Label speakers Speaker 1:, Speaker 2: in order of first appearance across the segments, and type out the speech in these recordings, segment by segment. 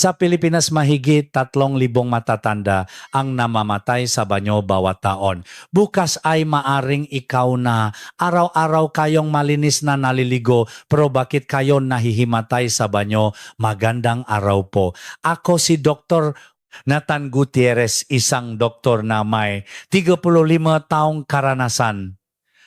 Speaker 1: Sa Pilipinas, mahigit 3,000 matatanda ang namamatay sa banyo bawat taon. Bukas ay maaring ikaw na araw-araw kayong malinis na naliligo, pero bakit kayo nahihimatay sa banyo? Magandang araw po. Ako si Dr. Nathan Gutierrez, isang doktor na may 35 taong karanasan.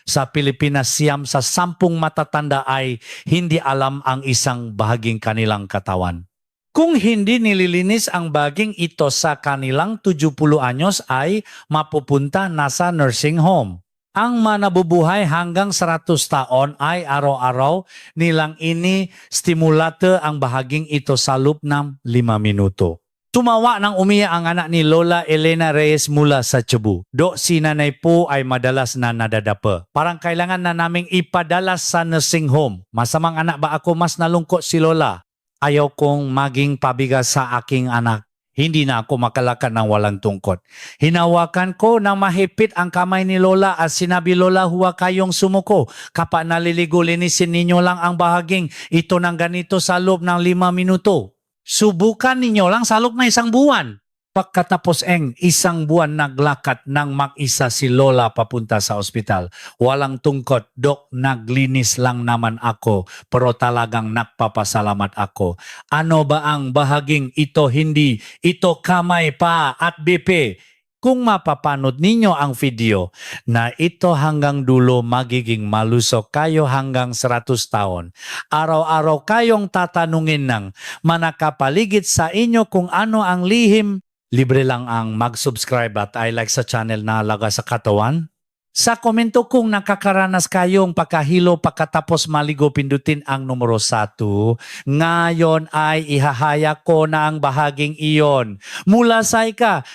Speaker 1: Sa Pilipinas, siyam sa 10 matatanda ay hindi alam ang isang bahaging kanilang katawan. Kung hindi nililinis ang baging ito sa kanilang 70 anyos ay mapupunta na sa nursing home. Ang manabubuhay hanggang 100 taon ay araw-araw nilang ini-stimulate ang bahaging ito sa loob ng 5 minuto. Tumawa nang umiyak ang anak ni Lola Elena Reyes mula sa Cebu. Si nanay po ay madalas na nadadapa. Parang kailangan na naming ipadala sa nursing home. Masamang anak ba ako? Mas nalungkot si Lola. Ayaw kong maging pabigas sa aking anak. Hindi na ako makalakad ng walang tungkot. Hinawakan ko nang mahipit ang kamay ni Lola at sinabi, Lola, huwag kayong sumuko. Kapag naliligo, linisin ninyo lang ang bahaging ito ng ganito sa loob ng 5 minuto. Subukan ninyo lang sa loob ng 1 buwan. Pagkatapos 1 buwan naglakad ng mag-isa si Lola papunta sa ospital. Walang tungkot, Dok, naglinis lang naman ako, pero talagang nagpapasalamat ako. Ano ba ang bahaging ito? Hindi, ito kamay, pa at BP. Kung mapapanood ninyo ang video na ito hanggang dulo, magiging malusok kayo hanggang 100 taon. Araw-araw kayong tatanungin ng manakapaligid sa inyo kung ano ang lihim. Libre lang ang mag-subscribe at i-like sa channel na Alaga sa Katawan. Sa komento kung nakakaranas kayong pagkahilo pagkatapos maligo, pindutin ang numero 1. Ngayon ay ihahaya ko na ang bahaging iyon. Mula sa 5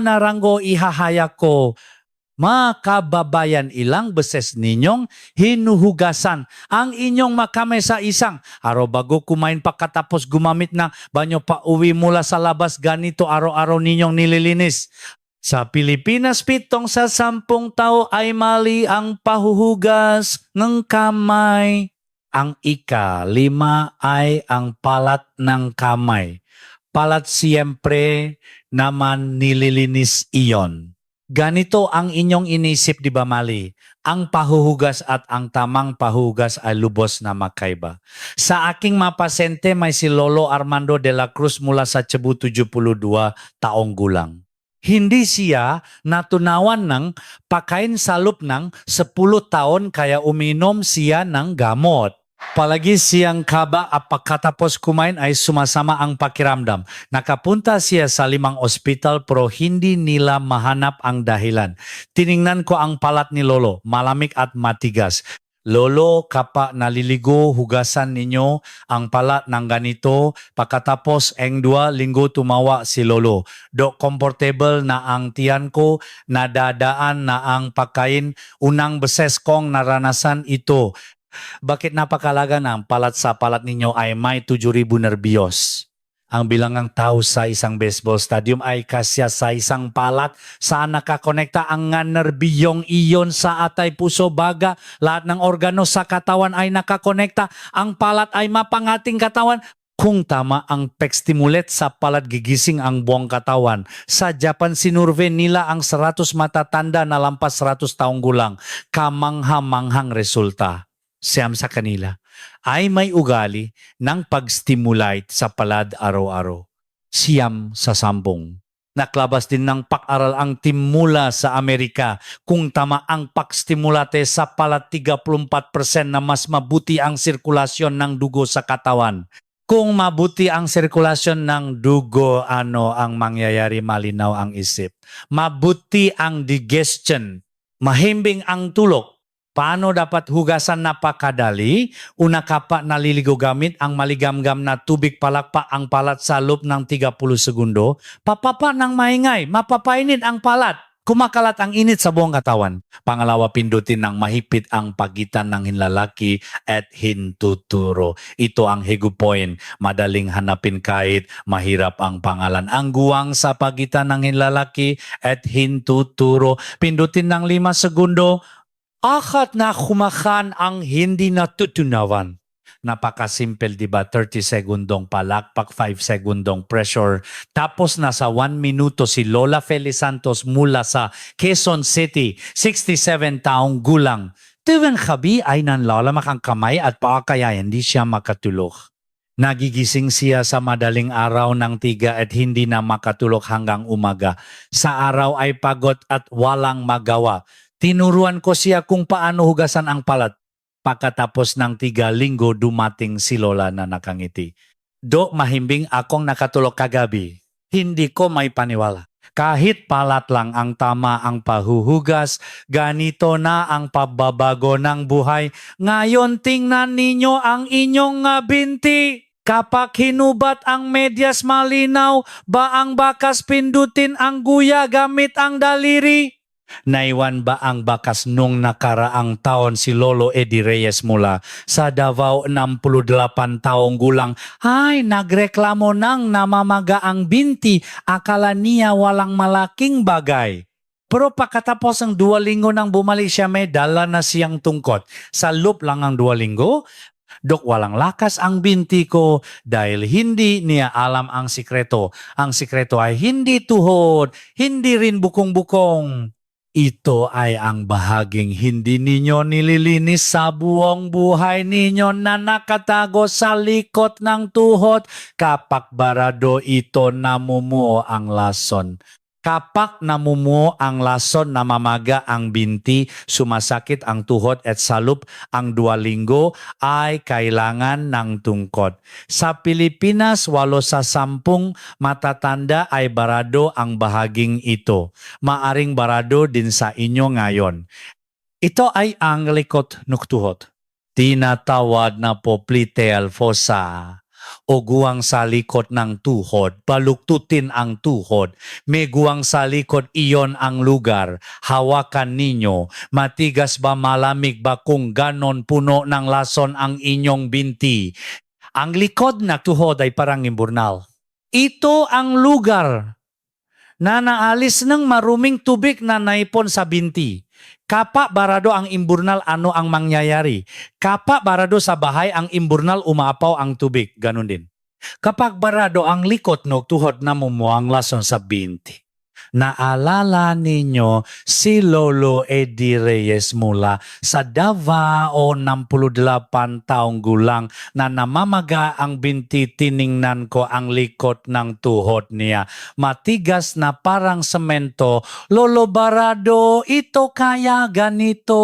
Speaker 1: na ranggo ihahaya ko. Makababayan, ilang beses ninyong hinuhugasan ang inyong makamay sa isang araw bago kumain pagkatapos gumamit ng banyo pa uwi mula sa labas, ganito araw-araw ninyong nililinis. Sa Pilipinas, 7 sa 10 tao ay mali ang pahuhugas ng kamay. Ang 5 ay ang palat ng kamay. Palat siyempre naman nililinis iyon. Ganito ang inyong inisip, di ba mali? Ang pahuhugas at ang tamang pahuhugas ay lubos na magkaiba. Sa aking mapasente, may si Lolo Armando de la Cruz mula sa Cebu, 72 taong gulang. Hindi siya natunawan ng pakain sa loob ng 10 taon kaya uminom siya ng gamot. Palagi siyang kaba at pagkatapos kumain ay sumasama ang pakiramdam. Nakapunta siya sa 5 ospital pero hindi nila mahanap ang dahilan. Tiningnan ko ang palat ni Lolo, malamig at matigas. Lolo, kapag naliligo, hugasan ninyo ang palat ng ganito. Pagkatapos 2 linggo tumawa si Lolo. Dok, comfortable na ang tiyan ko, nadadaan na ang pagkain. Unang beses kong naranasan ito. Bakit napakalaga na ang palat sa palat ninyo ay may 7,000 nerbiyos? Ang bilangang tao sa isang baseball stadium ay kasya sa isang palat. Saan nakakonekta ang nerbiyong iyon sa atay, puso, baga? Lahat ng organo sa katawan ay nakakonekta. Ang palat ay mapangating katawan. Kung tama ang pag-stimulate sa palat, gigising ang buong katawan. Sa Japan, sinurvey nila ang 100 matatanda na lampas 100 taong gulang. Kamangha-manghang resulta. Siyam sa kanila ay may ugali ng pag-stimulate sa palad araw-araw. Siyam sa 10. Naklabas din ng pag-aral ang team mula sa Amerika. Kung tama ang pag-stimulate sa palad, 34% na mas mabuti ang sirkulasyon ng dugo sa katawan. Kung mabuti ang sirkulasyon ng dugo, ano ang mangyayari? Malinaw ang isip. Mabuti ang digestion. Mahimbing ang tulog. Paano dapat hugasan? Napakadali. Una, kapag naliligo gamit ang maligamgam na tubig, palakpak ang palat sa loob ng 30 segundo. Papapa ng maingay, mapapainit ang palat. Kumakalat ang init sa buong katawan. Pangalawa, pindutin ng mahipit ang pagitan ng hinlalaki at hintuturo. Ito ang higupoint. Madaling hanapin kahit mahirap ang pangalan. Ang guwang sa pagitan ng hinlalaki at hintuturo. Pindutin ng 5 segundo. Akat na kumakan ang hindi natutunawan. Napakasimple, di ba? 30 segundong palakpak, 5 segundong pressure. Tapos nasa 1 minuto si Lola Feli Santos mula sa Quezon City, 67 taong gulang. Tuwing gabi ay nanlalamak ang kamay at paa kaya hindi siya makatulog. Nagigising siya sa madaling araw ng tiga at hindi na makatulog hanggang umaga. Sa araw ay pagod at walang magawa. Tinuruan ko siya kung paano hugasan ang palat. Pagkatapos ng 3 linggo, dumating si Lola na nakangiti. Do, mahimbing akong nakatulog kagabi. Hindi ko may paniwala. Kahit palat lang ang tama ang pahuhugas, ganito na ang pagbabago ng buhay. Ngayon tingnan ninyo ang inyong binti. Kapag hinubat ang medyas malinaw, ba ang bakas pindutin ang guya gamit ang daliri? Naiwan ba ang bakas nung nakaraang taon si Lolo Eddie Reyes mula sa Davao, 68 taong gulang? Ay, nagreklamo nang namamaga ang binti. Akala niya walang malaking bagay. Pero pagkatapos ng 2 linggo nang bumalik siya, may dala na siyang tungkot. Sa loop lang ang 2 linggo, Dok, walang lakas ang binti ko dahil hindi niya alam ang sikreto. Ang sikreto ay hindi tuhod, hindi rin bukong-bukong. Ito ay ang bahaging hindi ninyo nililinis sa buong buhay ninyo na nakatago sa likod ng tuhod. Kapag barado ito, namumuo ang lason. Kapag namumuo ang lason, namamaga ang binti, sumasakit ang tuhod at salup ang 2 linggo, ay kailangan ng tungkod. Sa Pilipinas, 8 sa 10 matatanda ay barado ang bahaging ito. Maaring barado din sa inyo ngayon. Ito ay ang likod ng tuhod. Tinatawag na popliteal fossa o guwang sa likod ng tuhod. Baluktutin ang tuhod. May guwang sa likod, iyon ang lugar. Hawakan ninyo. Matigas ba, malamig ba, kung ganon puno ng lason ang inyong binti? Ang likod na tuhod ay parang imburnal. Ito ang lugar na naalis ng maruming tubig na naipon sa binti. Kapa barado ang imburnal, ano ang mangyayari? Kapa barado sa bahay ang imburnal, umaapaw ang tubig. Ganun din. Kapag barado ang likod no tuhod, namumuang lason sa binti. Naalala ninyo si Lolo Eddie Reyes mula sa Davao, 68 taong gulang na namamaga ang binti. Tiningnan ko ang likod ng tuhod niya. Matigas na parang semento. Lolo Barado, ito kaya ganito?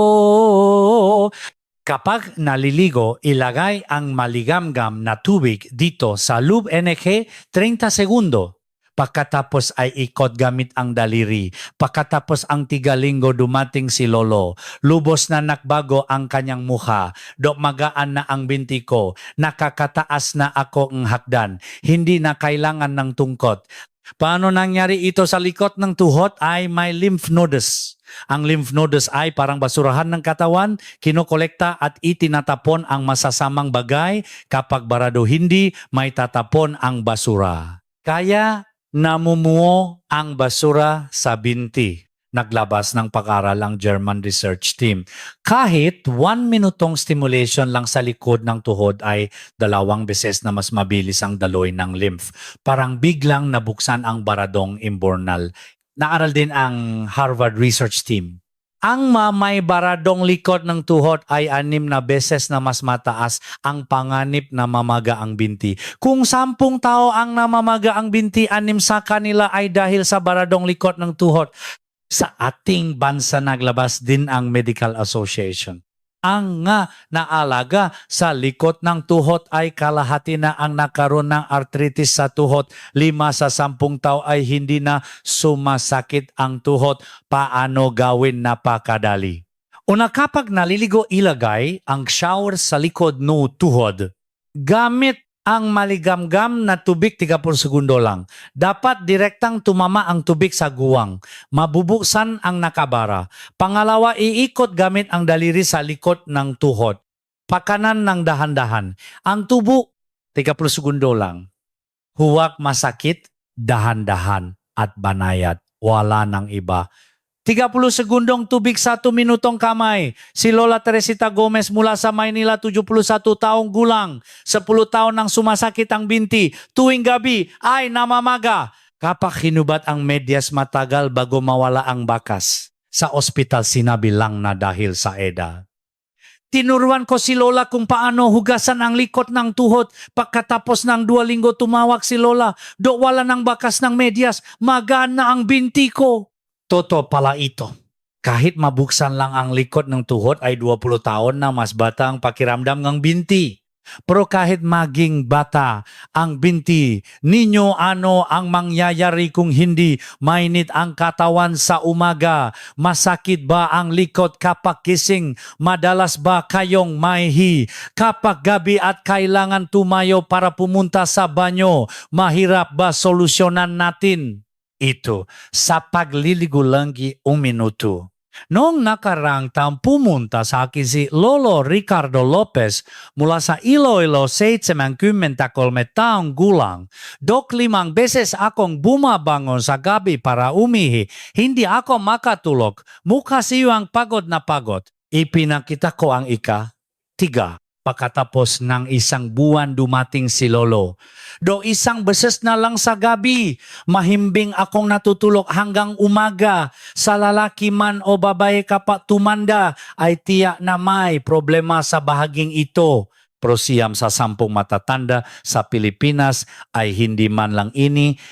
Speaker 1: Kapag naliligo, ilagay ang maligamgam na tubig dito sa lube NG 30 segundo. Pagkatapos ay ikot gamit ang daliri. Pagkatapos ang 3 linggo, dumating si Lolo. Lubos na nakbago ang kanyang mukha. Magaan na ang binti ko. Nakakataas na ako ng hakdan. Hindi na kailangan ng tungkot. Paano nangyari ito sa likod ng tuhod? Ay may lymph nodes. Ang lymph nodes ay parang basurahan ng katawan, kinokolekta at itinatapon ang masasamang bagay. Kapag barado hindi, may tatapon ang basura. Kaya namumuo ang basura sa binti. Naglabas ng pag-aral ang German research team. Kahit 1 minutong stimulation lang sa likod ng tuhod ay 2 beses na mas mabilis ang daloy ng lymph. Parang biglang nabuksan ang baradong imburnal. Naaral din ang Harvard research team. Ang may baradong likod ng tuhod ay 6 na beses na mas mataas ang panganib na mamaga ang binti. Kung 10 tao ang namamaga ang binti, 6 sa kanila ay dahil sa baradong likod ng tuhod. Sa ating bansa naglabas din ang Medical Association. Ang naalaga sa likod ng tuhod ay kalahati na ang nakaroon ng arthritis sa tuhod. 5 sa 10 tao ay hindi na sumasakit ang tuhod. Paano gawin? Napakadali. Una, kapag naliligo, ilagay ang shower sa likod no tuhod. Gamit ang maligamgam na tubig, 30 segundo lang. Dapat direktang tumama ang tubig sa guwang. Mabubuksan ang nakabara. Pangalawa, iikot gamit ang daliri sa likod ng tuhod. Pakanan ng dahan-dahan. Ang tubo, 30 segundo lang. Huwag masakit, dahan-dahan at banayad. Wala nang iba. 30 segundong tubig 1 minutong kamay. Si Lola Teresita Gomez mula sa Maynila, 71 taong gulang. 10 taon nang sumasakit ang binti. Tuwing gabi ay namamaga. Kapag hinubat ang medyas matagal bago mawala ang bakas. Sa ospital sinabi lang na dahil sa edad. Tinuruan ko si Lola kung paano hugasan ang likot ng tuhod. Pagkatapos ng 2 linggo tumawag si Lola. Wala ng bakas ng medyas. Magana ang binti ko. Totoo pala ito. Kahit mabuksan lang ang likod ng tuhod ay 20 taon na mas bata ang pakiramdam ng binti. Pero kahit maging bata ang binti, ninyo ano ang mangyayari kung hindi mainit ang katawan sa umaga? Masakit ba ang likod kapag gising? Madalas ba kayong maihi? Kapag gabi at kailangan tumayo para pumunta sa banyo, mahirap ba solusyonan natin? Ito sa pagliligo langgi 1 minuto. Noong nakarang taon pumunta sa akin si Lolo Ricardo Lopez mula sa Iloilo, 73 taong gulang. 5 beses akong bumabangon sa gabi para umihi. Hindi ako makatulog. Mukha siyang pagod na pagod. Ipinakita ko ang ika-3. Pagkatapos ng 1 buwan dumating si Lolo. 1 beses na lang sa gabi. Mahimbing akong natutulog hanggang umaga. Sa lalaki man o babae kapag tumanda ay tiyak na may problema sa bahaging ito. Pero siyam sa 10 matatanda sa Pilipinas ay hindi man lang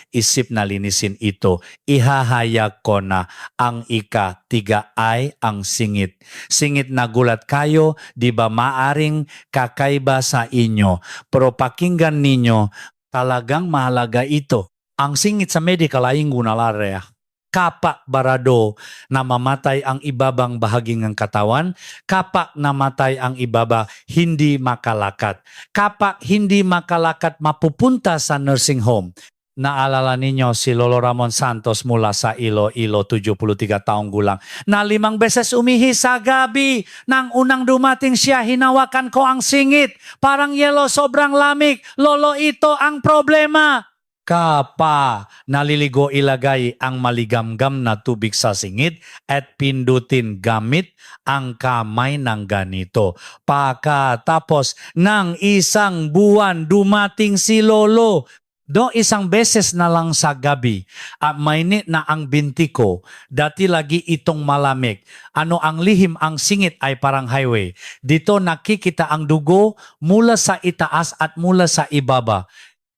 Speaker 1: isip na linisin ito. Ihahayag ko na ang ika-3 ay ang singit. Singit na gulat kayo, di ba maaring kakaiba sa inyo. Pero pakinggan ninyo, talagang mahalaga ito. Ang singit sa medical ay ngunalarea. Kapag barado namamatay ang ibabang bahagi ng katawan, kapag namatay ang ibaba, hindi makalakad. Kapag hindi makalakad, mapupunta sa nursing home. Naalala ninyo si Lolo Ramon Santos mula sa Iloilo, 73 taong gulang, na 5 beses umihi sa gabi. Nang unang dumating siya, hinawakan ko ang singit. Parang yelo, sobrang lamig. Lolo, ito ang problema. Kapa naliligo, ilagay ang maligamgam na tubig sa singit at pindutin gamit ang kamay ng ganito. Pagkatapos ng 1 buwan dumating si Lolo. 1 beses na lang sa gabi at mainit na ang binti ko. Dati lagi itong malamig. Ano ang lihim? Ang singit ay parang highway. Dito nakikita ang dugo mula sa itaas at mula sa ibaba.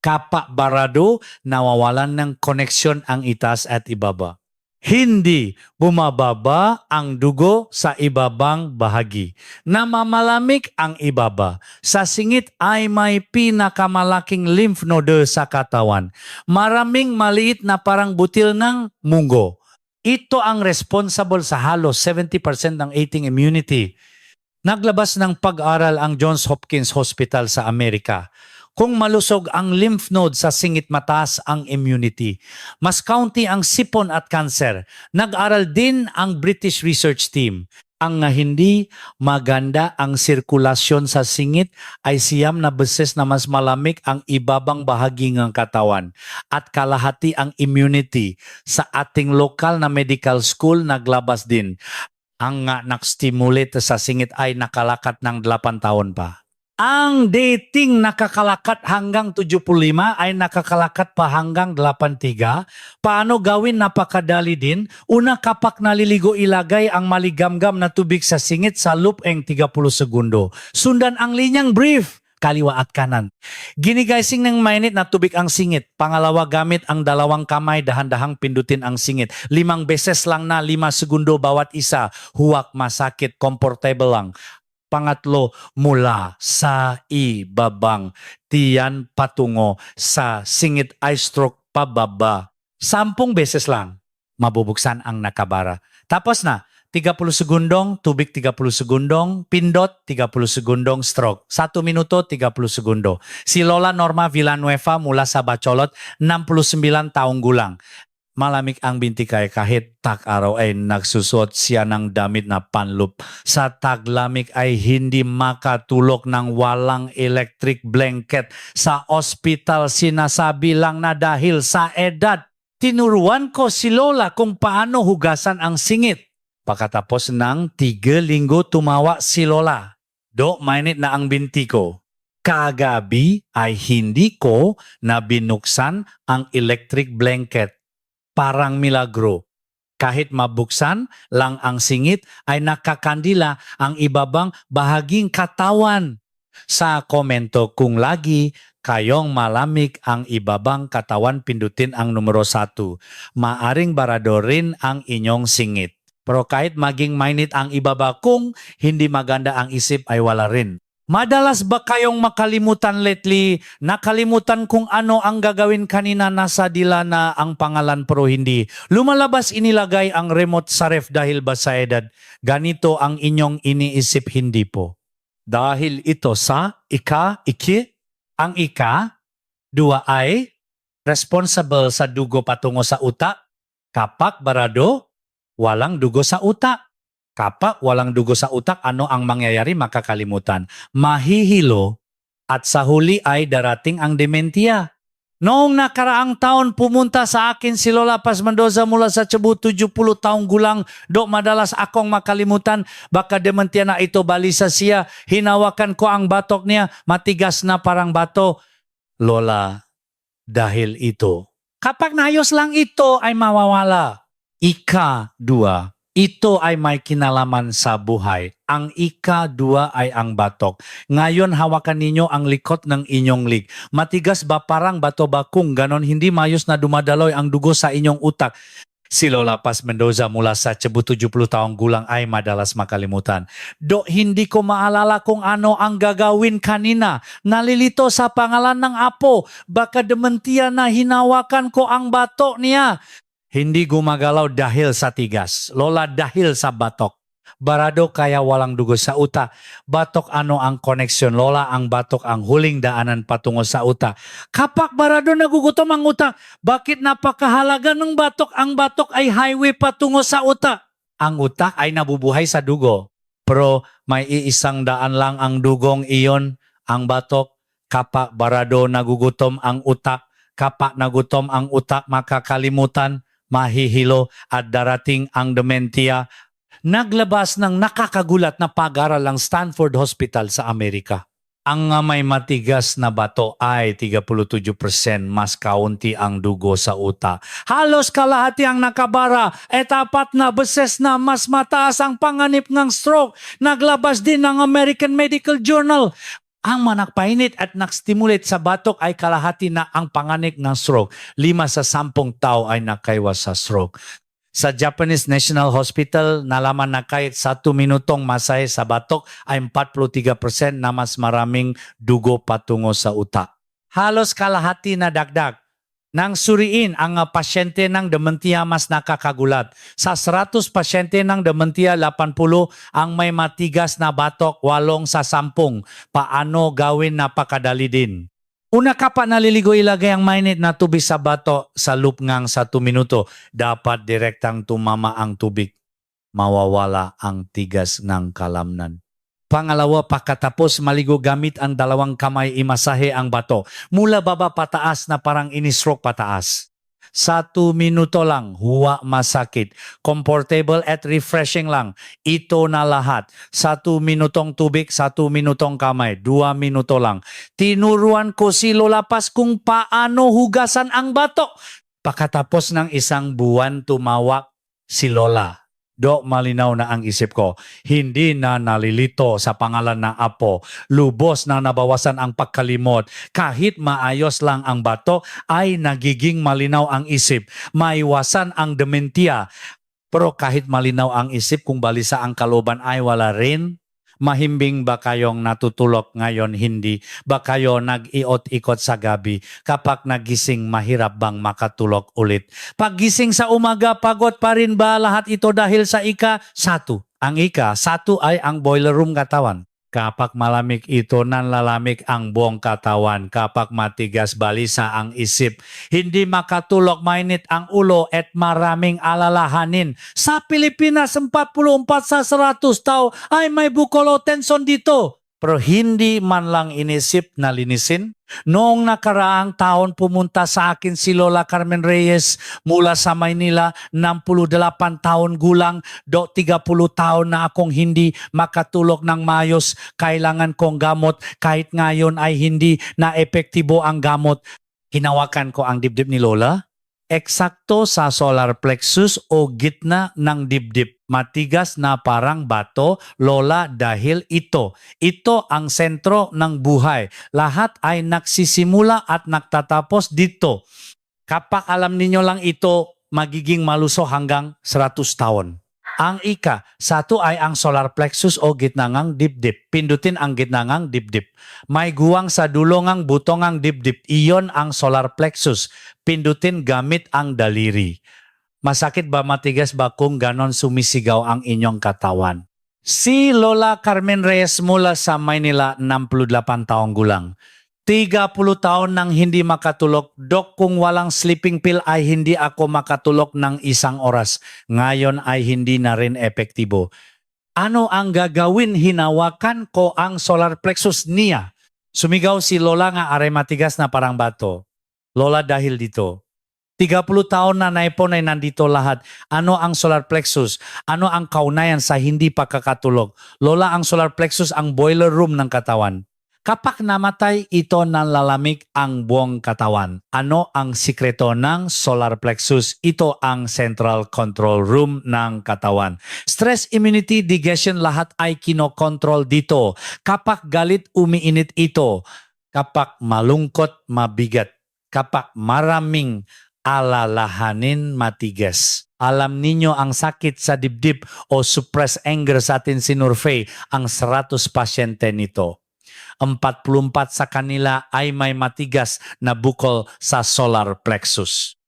Speaker 1: Kapag barado, nawawalan ng koneksyon ang itaas at ibaba. Hindi bumababa ang dugo sa ibabang bahagi. Namamalamig ang ibaba. Sa singit ay may pinakamalaking lymph node sa katawan. Maraming maliit na parang butil ng munggo. Ito ang responsible sa halos 70% ng ating immunity. Naglabas ng pag-aral ang Johns Hopkins Hospital sa Amerika. Kung malusog ang lymph node sa singit, mataas ang immunity. Mas kaunti ang sipon at kanser. Nag-aral din ang British research team. Ang hindi maganda ang sirkulasyon sa singit ay 9 beses na mas malamig ang ibabang bahagi ng katawan at kalahati ang immunity. Sa ating lokal na medical school, naglabas din. Ang nag-stimulate sa singit ay nakalakat ng 8 taon pa. Ang dating nakakalakat hanggang 75 ay nakakalakat pa hanggang 83. Paano gawin? Napakadali din. Una, kapag naliligo, ilagay ang maligamgam na tubig sa singit sa loop-eng 30 segundo. Sundan ang linyang brief, kaliwa at kanan. Ginigaysing ng mainit na tubig ang singit. Pangalawa, gamit ang 2 kamay, dahan-dahang pindutin ang singit. 5 beses lang na 5 segundo bawat isa. Huwag masakit, comfortable lang. Pangatlo, mula sa ibabang tiyan patungo sa singit ay stroke pababa. 10 beses lang, mabubuksan ang nakabara. Tapos na, 30 segundong, tubig 30 segundong, pindot 30 segundong, stroke. 1 minuto, 30 segundo. Si Lola Norma Villanueva mula sa Bacolod, 69 taong gulang. Malamig ang binti kaya kahit tag-araw ay nagsusuot siya ng damit na panloop. Sa taglamig ay hindi makatulog ng walang electric blanket. Sa ospital sinasabi lang na dahil sa edad. Tinuruan ko si Lola kung paano hugasan ang singit. Pagkatapos ng 3 linggo tumawa si Lola. Do, mainit na ang binti ko. Kagabi ay hindi ko na binuksan ang electric blanket. Parang milagro. Kahit mabuksan lang ang singit ay nakakandila ang ibabang bahaging katawan. Sa komento kung lagi kayong malamig ang ibabang katawan, pindutin ang numero 1. Maaring barado rin ang inyong singit. Pero kahit maging mainit ang ibaba, kung hindi maganda ang isip ay wala rin. Madalas ba kayong makalimutan lately? Nakalimutan kung ano ang gagawin kanina, nasa dila na ang pangalan pero hindi. Lumalabas inilagay ang remote sa ref dahil ba sa edad? Ganito ang inyong iniisip, hindi po. Dahil ito sa iki, ang ika-2 ay responsible sa dugo patungo sa utak. Kapag barado, walang dugo sa utak. Kapag walang dugo sa utak, ano ang mangyayari? Makakalimutan. Mahihilo at sa huli ay darating ang dementia. Noong nakaraang taon, pumunta sa akin si Lola Paz Mendoza mula sa Cebu, 70 taong gulang. Do, madalas akong makalimutan. Baka dementia na ito, balisa siya. Hinawakan ko ang batok niya, matigas na parang bato. Lola, dahil ito. Kapag naayos lang ito, ay mawawala. Ika-2. Ito ay may kinalaman sa buhay. Ang ika-2 ay ang batok. Ngayon hawakan ninyo ang likod ng inyong lig. Matigas ba parang bato ba? Kung ganon, hindi mayos na dumadaloy ang dugo sa inyong utak. Si Lola Paz Mendoza mula sa Cebu, 70 taong gulang ay madalas makalimutan. Do, hindi ko maalala kung ano ang gagawin kanina. Nalilito sa pangalan ng apo. Baka dementia na, hinawakan ko ang batok niya. Hindi gumagalaw dahil sa tigas. Lola, dahil sa batok. Barado kaya walang dugo sa utak. Batok, ano ang koneksyon? Lola, ang batok ang huling daanan patungo sa utak. Kapag barado nagugutom ang utak, bakit napakahalaga ng batok? Ang batok ay highway patungo sa utak. Ang utak ay nabubuhay sa dugo. Pero may iisang daan lang ang dugong iyon, ang batok. Kapag barado nagugutom ang utak, kapag nagutom ang utak, makakalimutan, mahihilo at darating ang dementia. Naglabas ng nakakagulat na pag-aaral ang Stanford Hospital sa Amerika. Ang may matigas na bato ay 37% mas kaunti ang dugo sa utak. Halos kalahati ang nakabara at 4 na beses na mas mataas ang panganib ng stroke. Naglabas din ng American Medical Journal. Ang manakpainit at nakstimulate sa batok ay kalahati na ang panganib ng stroke. 5 sa 10 tao ay nakaiwas sa stroke. Sa Japanese National Hospital, nalaman na kahit 1 minutong masahe sa batok ay 43% na mas maraming dugo patungo sa utak. Halos kalahati na dagdag. Nang suriin ang pasyente ng dementia, mas nakakagulat. Sa 100 pasyente ng dementia, 80 ang may matigas na batok, 8 sa 10. Paano gawin? Napakadali din. Una ka pa naliligo, ilagay ang mainit na tubig sa bato sa loop ngang 1 minuto. Dapat direktang tumama ang tubig. Mawawala ang tigas ng kalamnan. Pangalawa, pagkatapos maligo, gamit ang 2 kamay, imasahe ang bato. Mula baba pataas na parang inistroke pataas. 1 minuto lang, huwa masakit. Comfortable at refreshing lang. Ito na lahat. 1 minutong tubig, 1 minutong kamay. 2 minuto lang. Tinuruan ko si Lola Paz kung paano hugasan ang bato. Pagkatapos ng 1 buwan, tumawag si Lola. Do, malinaw na ang isip ko. Hindi na nalilito sa pangalan ng apo. Lubos na nabawasan ang pagkalimot. Kahit maayos lang ang bato, ay nagiging malinaw ang isip. Maiwasan ang dementia. Pero kahit malinaw ang isip, kung balisa ang kalooban ay wala rin. Mahimbing ba kayong natutulog ngayon? Hindi. Ba kayo nag-iot-ikot sa gabi? Kapag nagising, mahirap bang makatulog ulit? Paggising sa umaga, pagod pa rin ba? Lahat ito dahil sa ika-1. Ang ika-1 ay ang boiler room katawan. Kapag malamig ito, nanlalamig ang buong katawan. Kapag matigas, balisa ang isip. Hindi makatulog, mainit ang ulo at maraming alalahanin. Sa Pilipinas, 44 sa 100 tao ay may buccal tension dito. pero hindi man lang inisip na linisin. Noong nakaraang taon pumunta sa akin si Lola Carmen Reyes mula sa Maynila, 68 taon gulang, 30 taon na akong hindi makatulog ng mayos, kailangan kong gamot, kahit ngayon ay hindi na epektibo ang gamot. Hinawakan ko ang dibdib ni Lola, eksakto sa solar plexus o gitna ng dibdib. Matigas na parang bato, Lola, dahil ito ang sentro ng buhay. Lahat ay nagsisimula at nagtatapos dito. Kapag alam ninyo lang ito, magiging malusog hanggang 100 taon. Ang satu ay ang solar plexus o gitna ng dibdib. Pindutin ang gitna ng dibdib. May guwang sa dulo ng butong ng dibdib. Iyon ang solar plexus. Pindutin gamit ang daliri. Masakit ba, matigas ba kung ganon sumisigaw ang inyong katawan? Si Lola Carmen Reyes mula sa Maynila, 68 taong gulang. 30 taon nang hindi makatulog. Dok, kung walang sleeping pill ay hindi ako makatulog ng 1 oras. Ngayon ay hindi na rin epektibo. Ano ang gagawin? Hinawakan ko ang solar plexus niya. Sumigaw si Lola nga aray matigas na parang bato. Lola, dahil dito. 30 taon na naipon ay nandito lahat. Ano ang solar plexus? Ano ang kaunayan sa hindi pagkakatulog? Lola, ang solar plexus ang boiler room ng katawan. Kapag namatay, ito nalalamig ang buong katawan. Ano ang sikreto ng solar plexus? Ito ang central control room ng katawan. Stress, immunity, digestion, lahat ay kinokontrol dito. Kapag galit, umiinit ito. Kapag malungkot, mabigat. Kapag maraming alalahanin, matigas. Alam ninyo ang sakit sa dibdib o suppressed anger sa atin sinurvey ang 100 pasyente nito. 44 sa kanila ay may matigas na bukol sa solar plexus.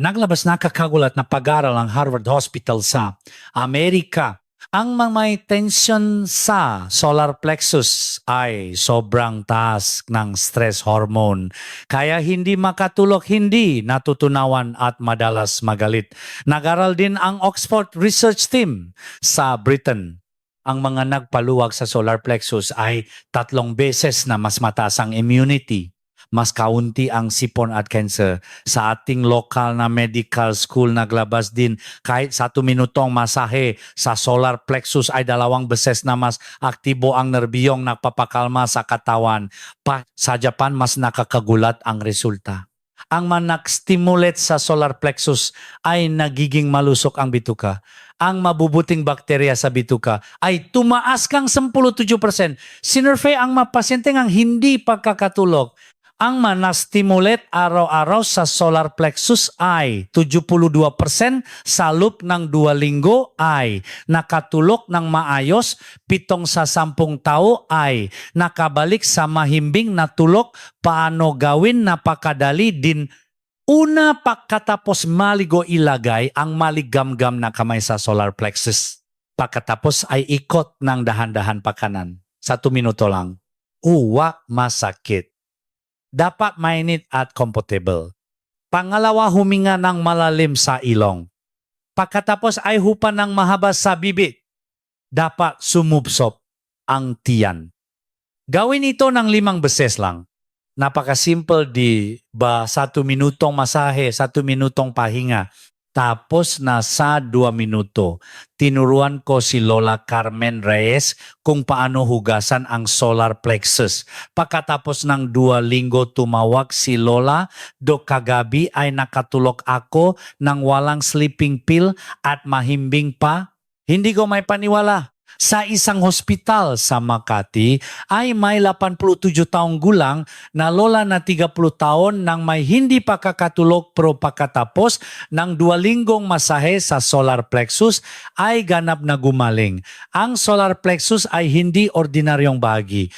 Speaker 1: Naglabas nakakagulat na pag-aaral ng Harvard Hospital sa Amerika. Ang may tension sa solar plexus ay sobrang taas ng stress hormone. Kaya hindi makatulog, hindi natutunawan at madalas magalit. Nag-aral din ang Oxford Research Team sa Britain. Ang mga nagpaluwag sa solar plexus ay 3 beses na mas mataas ang immunity, mas kaunti ang sipon at cancer. Sa ating lokal na medical school naglabas din kahit 1 minutong masahe sa solar plexus ay 2 beses na mas aktibo ang nerbiyong nagpapakalma sa katawan. Sa Japan, mas nakakagulat ang resulta. Ang nag-stimulate sa solar plexus ay nagiging malusok ang bituka. Ang mabubuting bakterya sa bituka ay tumaas kang 17%. Sinurvey ang mga pasyente ngang hindi pagkakatulog. Ang manastimulate araw-araw sa solar plexus ay 72%, sa loob ng 2 linggo ay nakatulog ng maayos, 7 sa 10 tao ay nakabalik sa mahimbing na tulog. Paano gawin? Napakadali din. Una, pagkatapos maligo, ilagay ang maligamgam na kamay sa solar plexus. Pagkatapos ay ikot ng dahan-dahan pa kanan. 1 minuto lang. Uwa, masakit. Dapat mainit at comfortable. Pangalawa, huminga ng malalim sa ilong. Pagkatapos ay hupa ng mahaba sa bibig. Dapat sumubsop ang tiyan. Gawin ito ng 5 beses lang. Napaka-simple di ba? 1 minutong masahe, 1 minutong pahinga. Tapos nasa 2 minuto, tinuruan ko si Lola Carmen Reyes kung paano hugasan ang solar plexus. Pagkatapos ng 2 linggo, tumawag si Lola. Kagabi ay nakatulog ako ng walang sleeping pill at mahimbing pa. Hindi ko may paniwala. Sa isang hospital sa Makati ay may 87 taong gulang na lola na 30 taon nang may hindi pa kakatulog, pero pagkatapos ng 2 linggong masahe sa solar plexus ay ganap na gumaling. Ang solar plexus ay hindi ordinaryong bagay.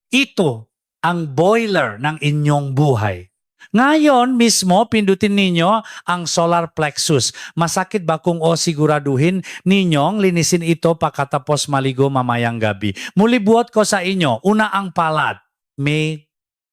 Speaker 1: Ito ang boiler ng inyong buhay. Ngayon mismo, pindutin ninyo ang solar plexus. Masakit ba kung siguraduhin ninyong linisin ito pagkatapos maligo mamayang gabi? Muli buhat ko sa inyo, una ang palad. May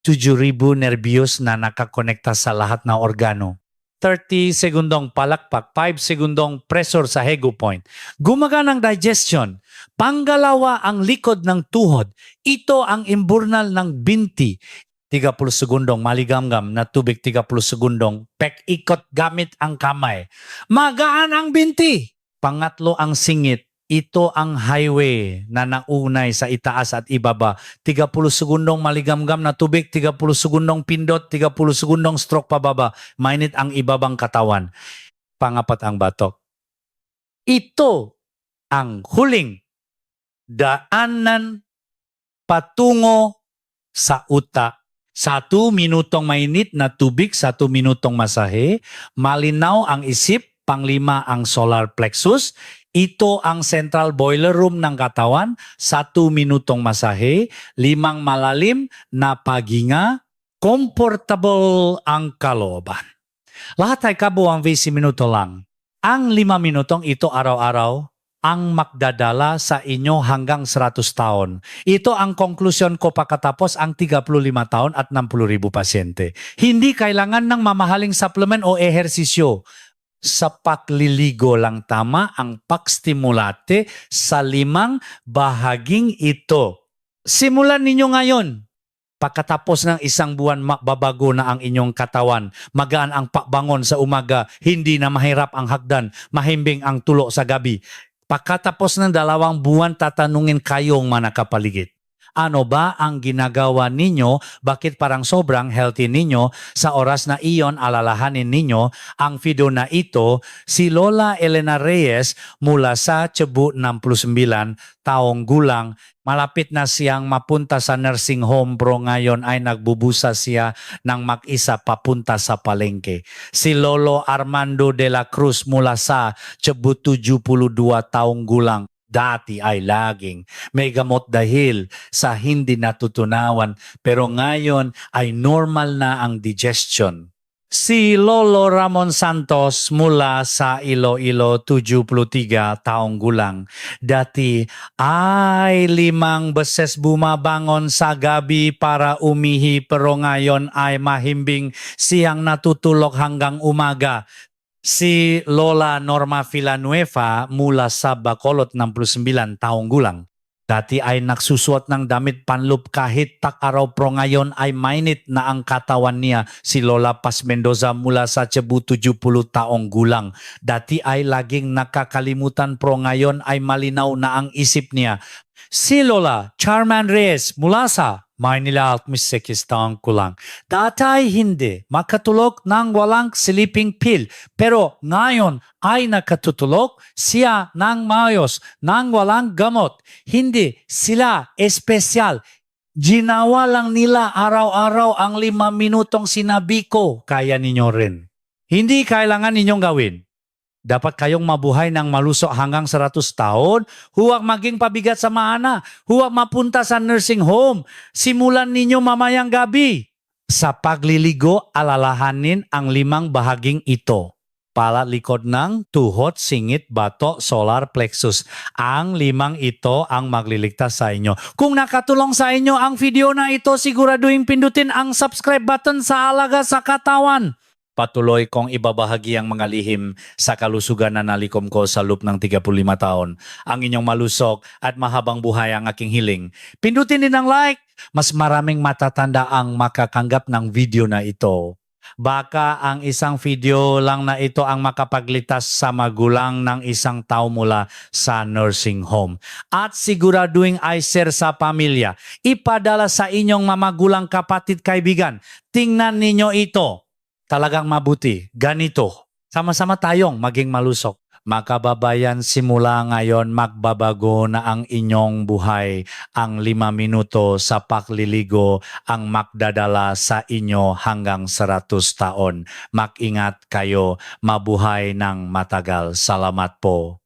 Speaker 1: 7,000 nervyos na nakakonekta sa lahat ng organo. 30 segundong palakpak, 5 segundong pressure sa hego point. Gumagana ang digestion. Pangalawa ang likod ng tuhod. Ito ang imburnal ng binti. 30 segundong maligamgam na tubig, 30 segundong pek-ikot gamit ang kamay. Magaan ang binti. Pangatlo ang singit. Ito ang highway na naunay sa itaas at ibaba. 30 segundong maligamgam na tubig, 30 segundong pindot, 30 segundong stroke pababa. Mainit ang ibabang katawan. Pangapat ang batok. Ito ang huling daanan patungo sa utak. 1 minutong mainit na tubig, 1 minutong masahe. Malinaw ang isip, panglima ang solar plexus. Ito ang central boiler room ng katawan, 1 minutong masahe, 5 malalim na paghinga, comfortable ang kalooban. Lahat ay kabuang 20 minuto lang. Ang 5 minutong ito araw-araw ang magdadala sa inyo hanggang 100 taon. Ito ang konklusyon ko pagkatapos ang 35 taon at 60,000 pasyente. Hindi kailangan ng mamahaling supplement o ehersisyo. Sa pagliligo lang tama ang pagstimulate sa 5 bahaging ito. Simulan ninyo ngayon. Pagkatapos ng 1 buwan, mababago na ang inyong katawan. Magaan ang pagbangon sa umaga, hindi na mahirap ang hagdan, mahimbing ang tulo sa gabi. Pagkatapos ng 2 buwan, tatanungin kayong mga kapaligid. Ano ba ang ginagawa ninyo? Bakit parang sobrang healthy ninyo? Sa oras na iyon, alalahanin ninyo ang video na ito, si Lola Elena Reyes mula sa Cebu, 69 taong gulang. Malapit na siyang mapunta sa nursing home pero ngayon ay nagbubusa siya ng mag-isa papunta sa palengke. Si Lolo Armando de la Cruz mula sa Cebu, 72 taong gulang. Dati ay laging may gamot dahil sa hindi natutunawan pero ngayon ay normal na ang digestion. Si Lolo Ramon Santos mula sa Iloilo, 73 taong gulang. Dati ay 5 beses bumabangon sa gabi para umihi pero ngayon ay mahimbing siyang natutulog hanggang umaga. Si Lola Norma Villanueva mula sa Bacolod, 69 taong gulang. Dati ay nagsusuot ng damit panloob kahit tak-araw pero ngayon ay mainit na ang katawan niya. Si Lola Paz Mendoza mula sa Cebu, 70 taong gulang. Dati ay laging nakakalimutan pero ngayon ay malinaw na ang isip niya. Si Lola Charman Reyes mula sa Maynila, 66 taong gulang. Dati ay hindi makatulog ng walang sleeping pill. Pero ngayon ay nakatutulog siya ng maayos, ng walang gamot. Hindi sila espesyal. Ginawa lang nila araw-araw ang 5 minutong sinabi ko. Kaya ninyo rin. Hindi kailangan ninyong gawin. Dapat kayong mabuhay ng malusog hanggang 100 taon. Huwag maging pabigat sa mana. Huwag mapunta sa nursing home. Simulan ninyo mamayang gabi. Sa pagliligo, alalahanin ang 5 bahaging ito. Pala, likod ng tuhod, singit, bato, solar plexus. Ang 5 ito ang magliligtas sa inyo. Kung nakatulong sa inyo ang video na ito, siguraduhin pindutin ang subscribe button sa Alaga sa Katawan. Patuloy kong ibabahagi ang mga lihim sa kalusugan na nalikom ko sa loob ng 35 taon. Ang inyong malusog at mahabang buhay ang aking hiling. Pindutin din ang like. Mas maraming matatanda ang makakanggap ng video na ito. Baka ang isang video lang na ito ang makapaglitas sa magulang ng 1 tao mula sa nursing home. At siguraduhin ay share sa pamilya. Ipadala sa inyong mamagulang, kapatid, kaibigan. Tingnan ninyo ito. Talagang mabuti. Ganito. Sama-sama tayong maging malusog. Makababayan, simula ngayon magbabago na ang inyong buhay. Ang 5 minuto sa pagliligo ang magdadala sa inyo hanggang 100 taon. Mag-ingat kayo, mabuhay ng matagal. Salamat po.